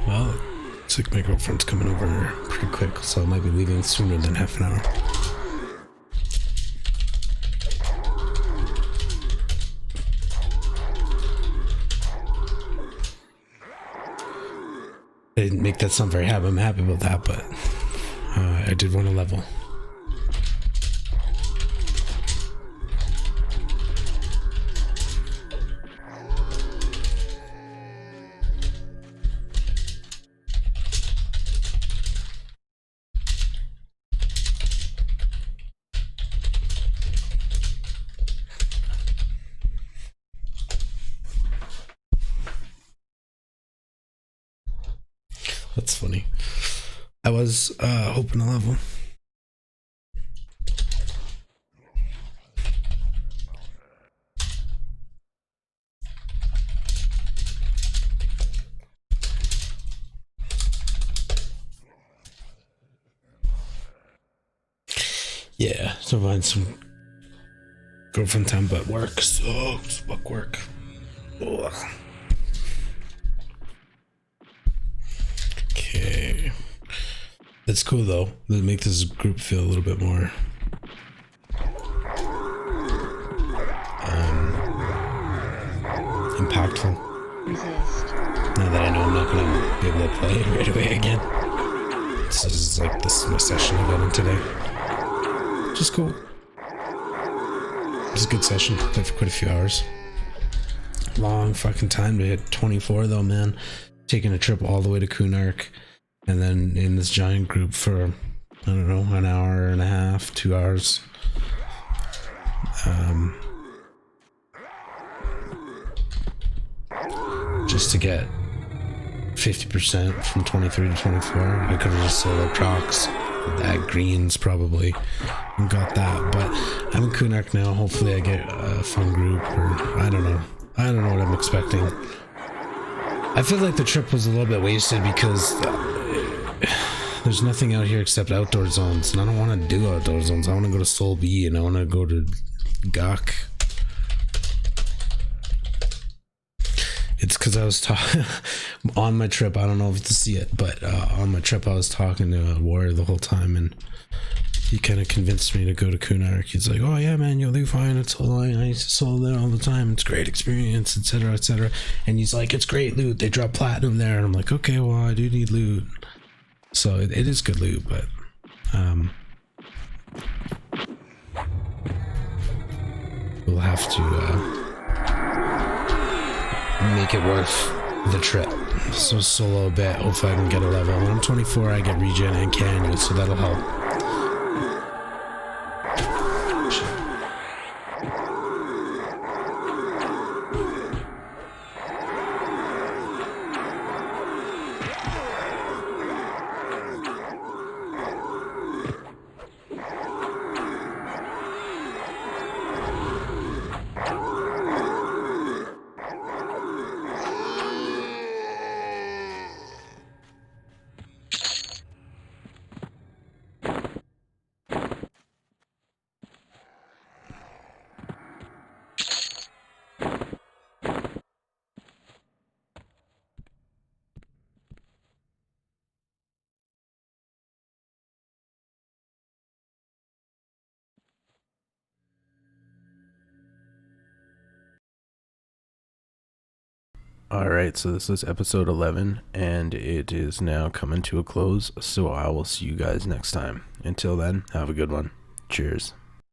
Well, looks like my girlfriend's coming over pretty quick, so I might be leaving sooner than half an hour. I didn't make that sound very happy. I'm happy about that, but I did want to level. That's funny. I was hoping to level. Yeah, so find some girlfriend time, but work sucks. Fuck work. Ugh. Okay. That's cool though. It'll make this group feel a little bit more impactful. Resist. Now that I know I'm not gonna be able to play right away again. This is my session I got in today. Which is cool. It was a good session. Played for quite a few hours. Long fucking time to hit 24 though, man. Taking a trip all the way to Kunark, and then in this giant group for, I don't know, an hour and a half, 2 hours. Just to get 50% from 23 to 24. I could have just solo Crocs at greens probably and got that, but I'm in Kunark now. Hopefully I get a fun group, or I don't know what I'm expecting. I feel like the trip was a little bit wasted because there's nothing out here except outdoor zones, and I don't want to do outdoor zones. I want to go to Sol B, and I want to go to Gok. It's because I was talking on my trip. I don't know if you can see it, but on my trip I was talking to Warrior the whole time, and he kind of convinced me to go to Kunark. He's like, "Oh yeah, man, you'll do fine. It's all I used to solo there all the time. It's a great experience, etc., etc." And he's like, "It's great loot. They drop platinum there." And I'm like, "Okay, well, I do need loot." So it is good loot, but we'll have to make it worth the trip. So solo a bit. Hopefully I can get a level. When I'm 24, I get regen and canyon, so that'll help. Alright, so this is episode 11, and it is now coming to a close, so I will see you guys next time. Until then, have a good one. Cheers.